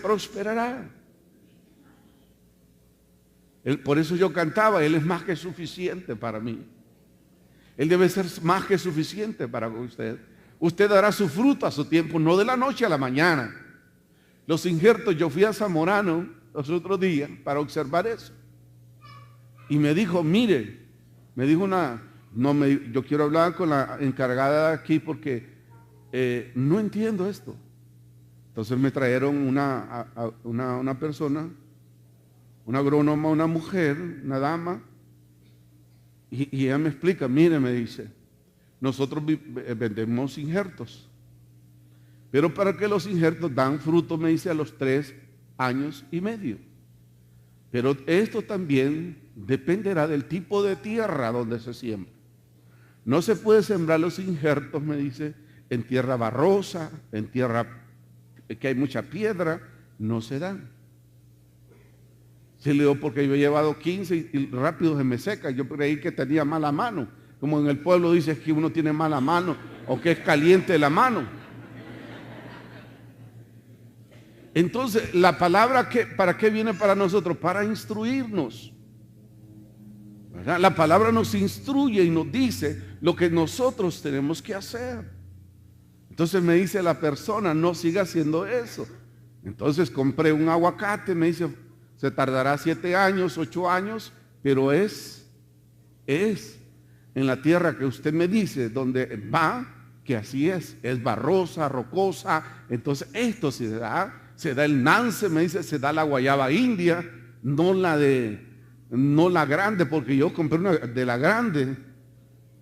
prosperará. Por eso yo cantaba, Él es más que suficiente para mí. Él debe ser más que suficiente para usted. Usted dará su fruto a su tiempo, no de la noche a la mañana. Los injertos, yo fui a Zamorano los otros días para observar eso. Y me dijo, mire, me dijo yo quiero hablar con la encargada de aquí porque no entiendo esto. Entonces me trajeron una persona, una agrónoma, una mujer, una dama, Y ella me explica, mire, me dice, nosotros vendemos injertos. Pero para que los injertos dan fruto, me dice, a los 3 años y medio. Pero esto también dependerá del tipo de tierra donde se siembra. No se puede sembrar los injertos, me dice, en tierra barrosa, en tierra que hay mucha piedra, no se dan. Se le dio porque yo he llevado 15 y rápido se me seca. Yo creí que tenía mala mano. Como en el pueblo dice que uno tiene mala mano o que es caliente la mano. Entonces, la palabra, ¿para qué viene para nosotros? Para instruirnos. ¿Verdad? La palabra nos instruye y nos dice lo que nosotros tenemos que hacer. Entonces me dice la persona, no siga haciendo eso. Entonces compré un aguacate, me dice, se tardará 7 años, 8 años, pero es en la tierra que usted me dice, donde va, que así es barrosa, rocosa. Entonces esto se da el nance, me dice, se da la guayaba india, no la grande, porque yo compré una de la grande,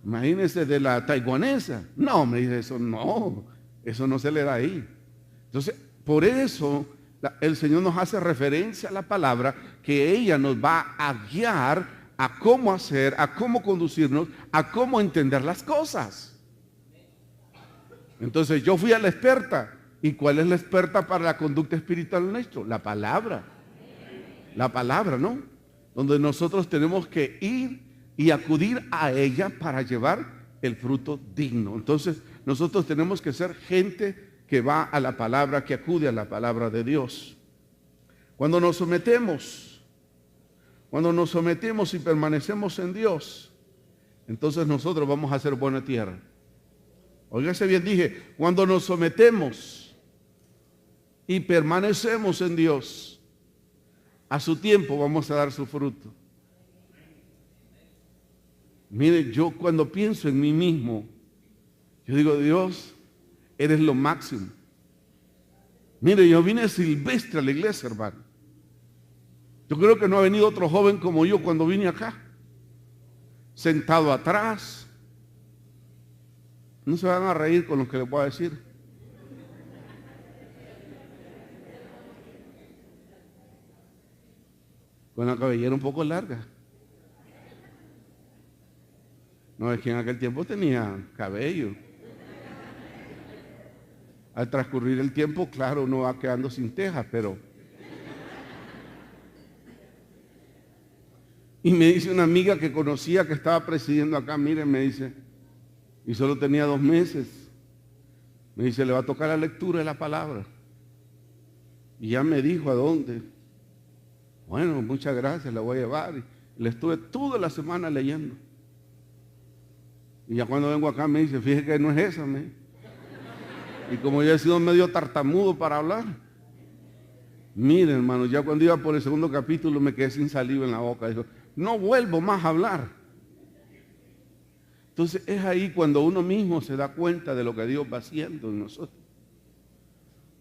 imagínese, de la taiwanesa. No, me dice, eso no se le da ahí. Entonces, por eso el Señor nos hace referencia a la palabra, que ella nos va a guiar a cómo hacer, a cómo conducirnos, a cómo entender las cosas. Entonces yo fui a la experta. ¿Y cuál es la experta para la conducta espiritual nuestra? La palabra. La palabra, ¿no? Donde nosotros tenemos que ir y acudir a ella para llevar el fruto digno. Entonces nosotros tenemos que ser gente que va a la palabra, que acude a la palabra de Dios. Cuando nos sometemos y permanecemos en Dios, entonces nosotros vamos a ser buena tierra. Óigase bien, dije, cuando nos sometemos y permanecemos en Dios, a su tiempo vamos a dar su fruto. Mire, yo cuando pienso en mí mismo, yo digo, Dios, eres lo máximo. Mire, yo vine silvestre a la iglesia, hermano. Yo creo que no ha venido otro joven como yo cuando vine acá. Sentado atrás. No se van a reír con lo que les voy a decir. Con la cabellera un poco larga. No, es que en aquel tiempo tenía cabello. Al transcurrir el tiempo, claro, uno va quedando sin tejas, pero... Y me dice una amiga que conocía que estaba presidiendo acá, miren, me dice, y solo tenía 2 meses. Me dice, le va a tocar la lectura de la palabra. Y ya me dijo a dónde. Bueno, muchas gracias, la voy a llevar. Y le estuve toda la semana leyendo. Y ya cuando vengo acá me dice, fíjese que no es esa, me. Y como yo he sido medio tartamudo para hablar. Miren, hermano, ya cuando iba por el 2º capítulo me quedé sin saliva en la boca. Dijo, no vuelvo más a hablar. Entonces es ahí cuando uno mismo se da cuenta de lo que Dios va haciendo en nosotros.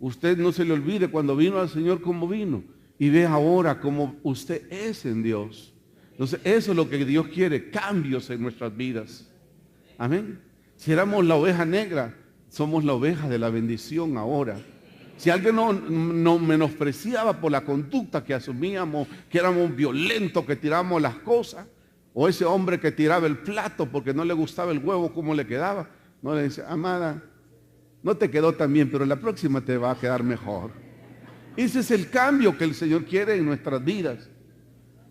Usted no se le olvide cuando vino al Señor como vino y ve ahora como usted es en Dios. Entonces eso es lo que Dios quiere, cambios en nuestras vidas. Amén. Si éramos la oveja negra, somos la oveja de la bendición ahora. Si alguien nos menospreciaba por la conducta que asumíamos, que éramos violentos, que tirábamos las cosas, o ese hombre que tiraba el plato porque no le gustaba el huevo como le quedaba, no le dice, amada, no te quedó tan bien, pero la próxima te va a quedar mejor. Ese es el cambio que el Señor quiere en nuestras vidas.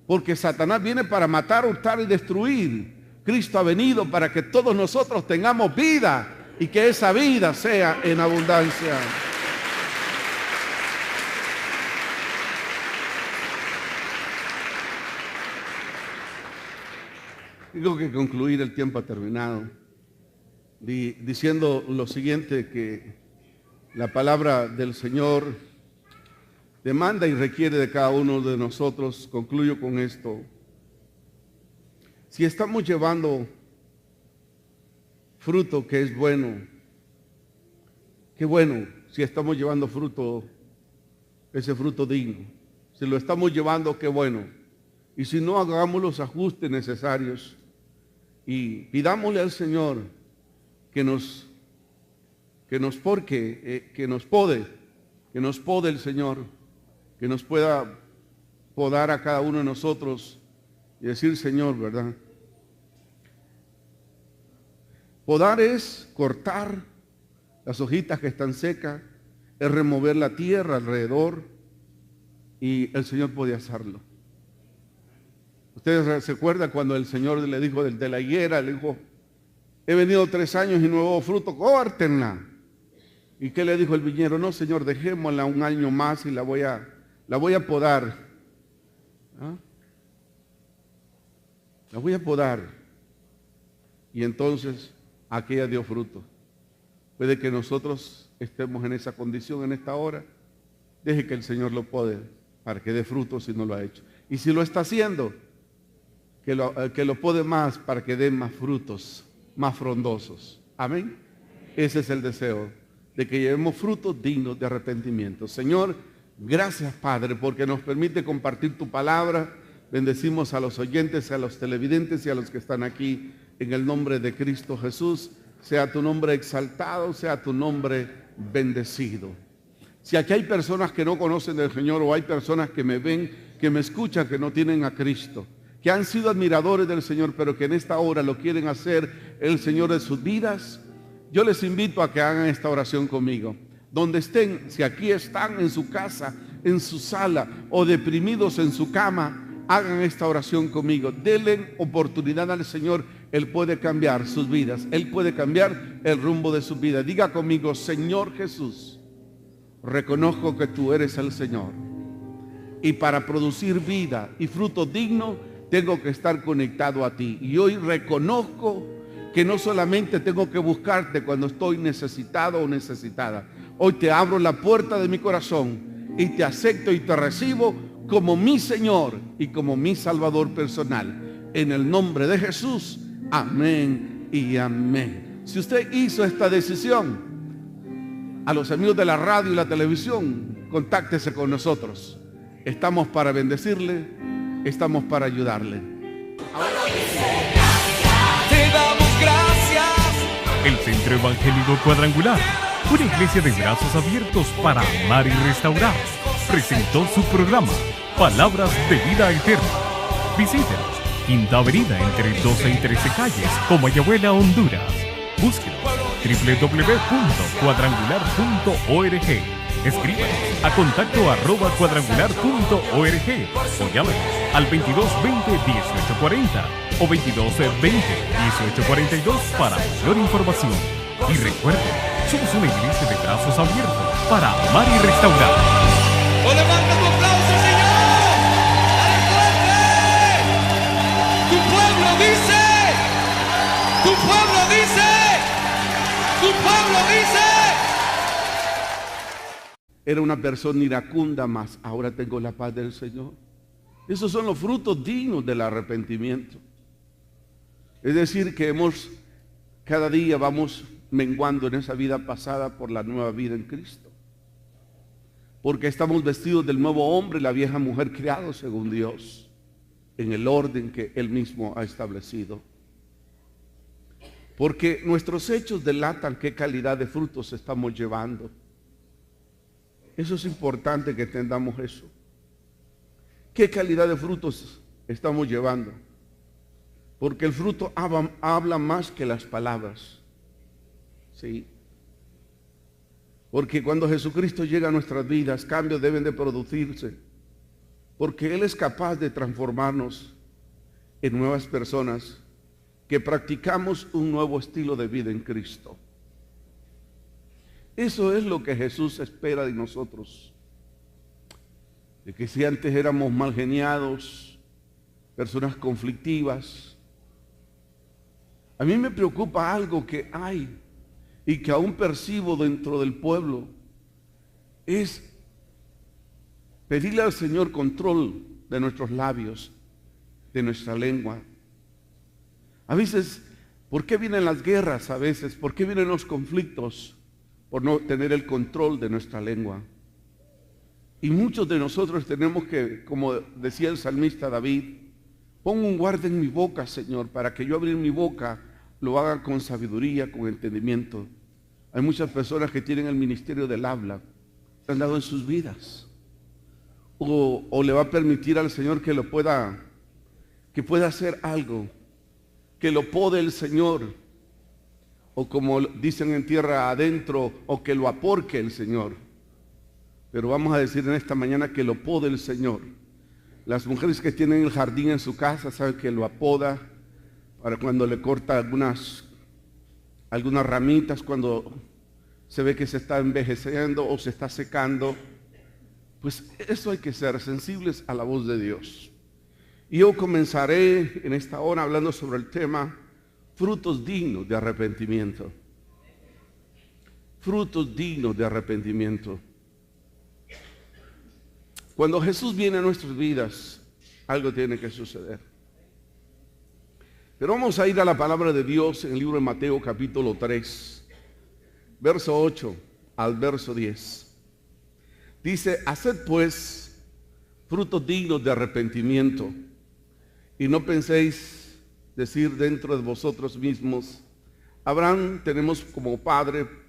Porque Satanás viene para matar, hurtar y destruir. Cristo ha venido para que todos nosotros tengamos vida y que esa vida sea en abundancia. Tengo que concluir, el tiempo ha terminado, diciendo lo siguiente, que la palabra del Señor demanda y requiere de cada uno de nosotros. Concluyo con esto. Si estamos llevando fruto que es bueno, qué bueno, si estamos llevando fruto, ese fruto digno. Si lo estamos llevando, qué bueno. Y si no, hagamos los ajustes necesarios. Y pidámosle al Señor que nos pode el Señor, que nos pueda podar a cada uno de nosotros y decir, Señor, ¿verdad? Podar es cortar las hojitas que están secas, es remover la tierra alrededor, y el Señor puede hacerlo. Ustedes se acuerdan cuando el Señor le dijo de la higuera, le dijo, he venido 3 años y no hubo fruto, córtenla. ¿Y qué le dijo el viñero? No, Señor, dejémosla un año más y la voy a podar. ¿Ah? La voy a podar. Y entonces aquella dio fruto. Puede que nosotros estemos en esa condición en esta hora. Deje que el Señor lo pode para que dé fruto si no lo ha hecho. Y si lo está haciendo, que lo pode más para que dé más frutos, más frondosos. Amén. Ese es el deseo, de que llevemos frutos dignos de arrepentimiento. Señor, gracias, Padre, porque nos permite compartir tu palabra. Bendecimos a los oyentes, a los televidentes y a los que están aquí en el nombre de Cristo Jesús. Sea tu nombre exaltado, sea tu nombre bendecido. Si aquí hay personas que no conocen del Señor, o hay personas que me ven, que me escuchan, que no tienen a Cristo, que han sido admiradores del Señor, pero que en esta hora lo quieren hacer el Señor de sus vidas, yo les invito a que hagan esta oración conmigo. Donde estén, si aquí están en su casa, en su sala o deprimidos en su cama, hagan esta oración conmigo. Denle oportunidad al Señor. Él puede cambiar sus vidas. Él puede cambiar el rumbo de su vida. Diga conmigo, Señor Jesús, reconozco que tú eres el Señor. Y para producir vida y fruto digno, tengo que estar conectado a ti. Y hoy reconozco que no solamente tengo que buscarte cuando estoy necesitado o necesitada. Hoy te abro la puerta de mi corazón y te acepto y te recibo como mi Señor y como mi Salvador personal. En el nombre de Jesús, amén y amén. Si usted hizo esta decisión, a los amigos de la radio y la televisión, contáctese con nosotros. Estamos para bendecirle, estamos para ayudarle. Te damos gracias. El Centro Evangélico Cuadrangular, una iglesia de brazos abiertos para amar y restaurar, presentó su programa Palabras de Vida Eterna. Visítenos, Quinta Avenida entre 12 y 13 calles, Comayagüela, Honduras. Búsquenos www.cuadrangular.org. Escríbanos a contacto@cuadrangular.org o llámenos al 2220-1840 o 2220-1842 para mayor información. Y recuerden, somos una iglesia de brazos abiertos para amar y restaurar. ¡O levanta tu aplauso, Señor! ¡Dale fuerte! Tu pueblo dice, tu pueblo dice, tu pueblo dice. Era una persona iracunda, mas ahora tengo la paz del Señor. Esos son los frutos dignos del arrepentimiento. Es decir, que cada día vamos menguando en esa vida pasada por la nueva vida en Cristo. Porque estamos vestidos del nuevo hombre y la vieja mujer creados según Dios, en el orden que Él mismo ha establecido. Porque nuestros hechos delatan qué calidad de frutos estamos llevando. Eso es importante que entendamos eso. ¿Qué calidad de frutos estamos llevando? Porque el fruto habla más que las palabras. ¿Sí? Porque cuando Jesucristo llega a nuestras vidas, cambios deben de producirse. Porque Él es capaz de transformarnos en nuevas personas que practicamos un nuevo estilo de vida en Cristo. Eso es lo que Jesús espera de nosotros. De que si antes éramos mal geniados, personas conflictivas, a mí me preocupa algo que hay y que aún percibo dentro del pueblo, es pedirle al Señor control de nuestros labios, de nuestra lengua. A veces, ¿por qué vienen las guerras a veces? ¿Por qué vienen los conflictos? Por no tener el control de nuestra lengua. Y muchos de nosotros tenemos que, como decía el salmista David, Pon un guarda en mi boca, Señor, para que yo abrir mi boca lo haga con sabiduría, con entendimiento. Hay muchas personas que tienen el ministerio del habla, han dado en sus vidas. O le va a permitir al Señor que pueda hacer algo, que lo pode el Señor, o como dicen en tierra adentro, o que lo aporque el Señor. Pero vamos a decir en esta mañana que lo pode el Señor. Las mujeres que tienen el jardín en su casa saben que lo apoda para cuando le corta algunas ramitas, cuando se ve que se está envejeciendo o se está secando. Pues eso hay que ser sensibles a la voz de Dios. Y yo comenzaré en esta hora hablando sobre el tema frutos dignos de arrepentimiento. Frutos dignos de arrepentimiento. Cuando Jesús viene a nuestras vidas, algo tiene que suceder. Pero vamos a ir a la palabra de Dios en el libro de Mateo capítulo 3, verso 8 al verso 10. Dice, haced pues frutos dignos de arrepentimiento, y no penséis decir dentro de vosotros mismos, Abraham tenemos como padre,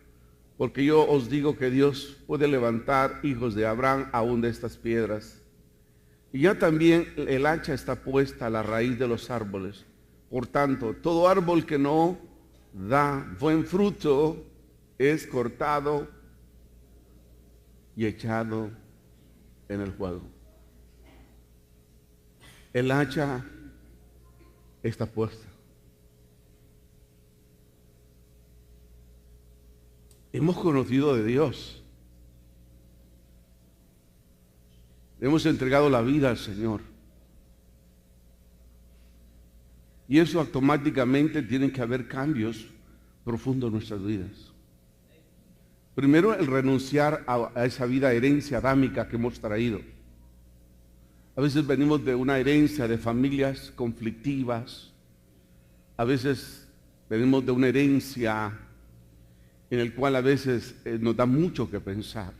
porque yo os digo que Dios puede levantar hijos de Abraham aún de estas piedras. Y ya también el hacha está puesta a la raíz de los árboles. Por tanto, todo árbol que no da buen fruto es cortado y echado en el fuego. El hacha está puesta. Hemos conocido de Dios. Hemos entregado la vida al Señor. Y eso automáticamente tiene que haber cambios profundos en nuestras vidas. Primero, el renunciar a esa vida herencia adámica que hemos traído. A veces venimos de una herencia de familias conflictivas. A veces venimos de una herencia en el cual a veces nos da mucho que pensar.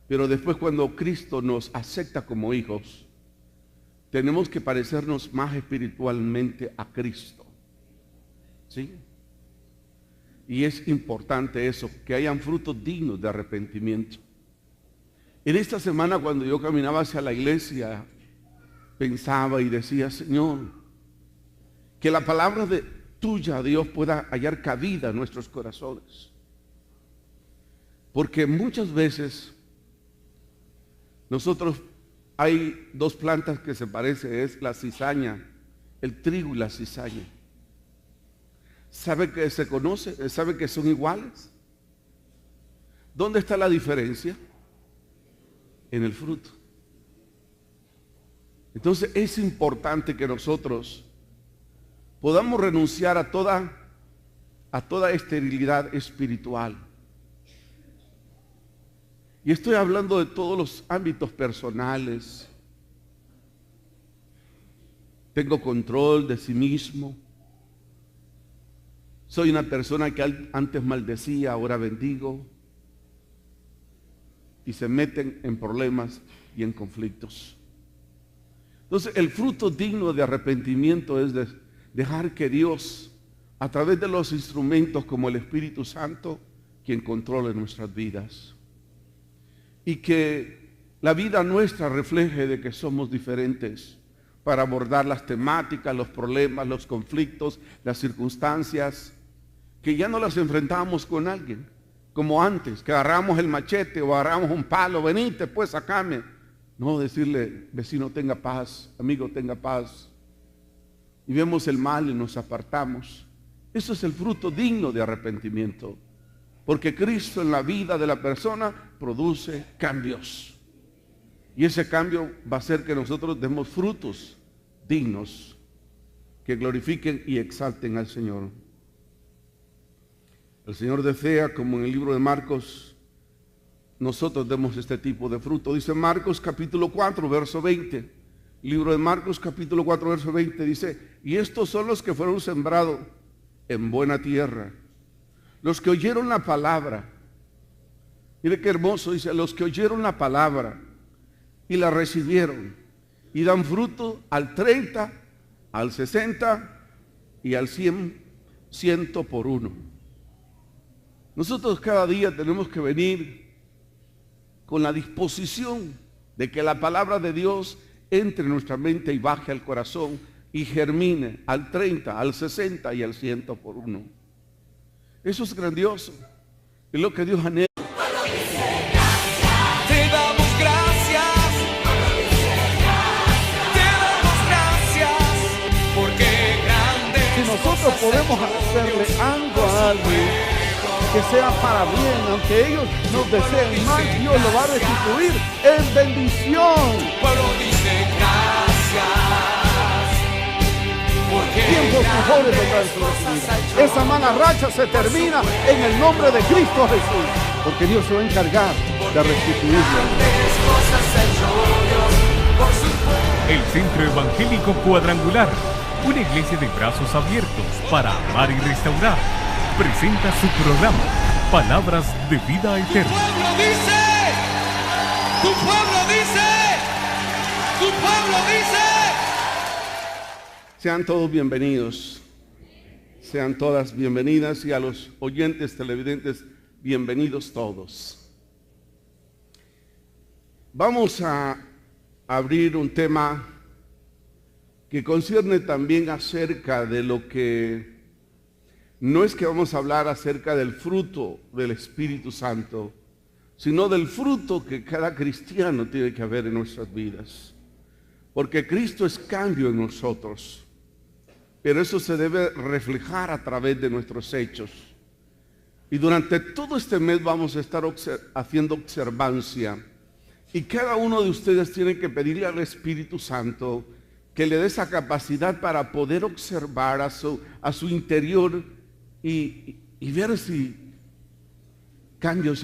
Pero después, cuando Cristo nos acepta como hijos, tenemos que parecernos más espiritualmente a Cristo. ¿Sí? Y es importante eso, que hayan frutos dignos de arrepentimiento. En esta semana, cuando yo caminaba hacia la iglesia, pensaba y decía, Señor, que la palabra tuya, Dios, pueda hallar cabida en nuestros corazones. Porque muchas veces nosotros hay dos plantas que se parecen, es la cizaña, el trigo y la cizaña. ¿Sabe que se conoce? ¿Sabe que son iguales? ¿Dónde está la diferencia? En el fruto. Entonces es importante que nosotros podamos renunciar a toda esterilidad espiritual. Y estoy hablando de todos los ámbitos personales. Tengo control de sí mismo. Soy una persona que antes maldecía, ahora bendigo. Y se meten en problemas y en conflictos. Entonces, el fruto digno de arrepentimiento es dejar que Dios, a través de los instrumentos como el Espíritu Santo, quien controle nuestras vidas. Y que la vida nuestra refleje de que somos diferentes para abordar las temáticas, los problemas, los conflictos, las circunstancias, que ya no las enfrentamos con alguien, como antes, que agarramos el machete o agarramos un palo, venite pues, sacame. No, decirle, vecino tenga paz, amigo tenga paz. Y vemos el mal y nos apartamos. Eso es el fruto digno de arrepentimiento. Porque Cristo en la vida de la persona produce cambios. Y ese cambio va a hacer que nosotros demos frutos dignos que glorifiquen y exalten al Señor. El Señor desea, como en el libro de Marcos, nosotros demos este tipo de fruto. Dice Marcos capítulo 4, verso 20. Libro de Marcos capítulo 4, verso 20 dice, y estos son los que fueron sembrados en buena tierra. Los que oyeron la palabra, mire qué hermoso, dice, los que oyeron la palabra y la recibieron y dan fruto al 30, al 60 y al 100, 100 por 1. Nosotros cada día tenemos que venir con la disposición de que la palabra de Dios entre en nuestra mente y baje al corazón y germine al 30, al 60 y al 100 por 1. Eso es grandioso. Es lo que Dios anhela. Te damos gracias. Te damos gracias. Porque grande. Si nosotros podemos hacerle algo a alguien que sea para bien, aunque ellos nos deseen mal, Dios lo va a restituir en bendición. Pueblo dice gracias. Porque Tiempos mejores vendrán sobre su vida. Esa mala racha se termina en el nombre de Cristo Jesús, porque Dios se va a encargar de restituirlo. El Centro Evangélico Cuadrangular, una iglesia de brazos abiertos para amar y restaurar, presenta su programa Palabras de Vida Eterna. pueblo dice. Tu pueblo dice. Tu pueblo dice. Sean todos bienvenidos, sean todas bienvenidas, y a los oyentes televidentes, bienvenidos todos. Vamos a abrir un tema que concierne también acerca de lo que, no es que vamos a hablar acerca del fruto del Espíritu Santo, sino del fruto que cada cristiano tiene que haber en nuestras vidas. Porque Cristo es cambio en nosotros. Pero eso se debe reflejar a través de nuestros hechos. Y durante todo este mes vamos a estar haciendo observancia. Y cada uno de ustedes tiene que pedirle al Espíritu Santo que le dé esa capacidad para poder observar a su interior y ver si cambios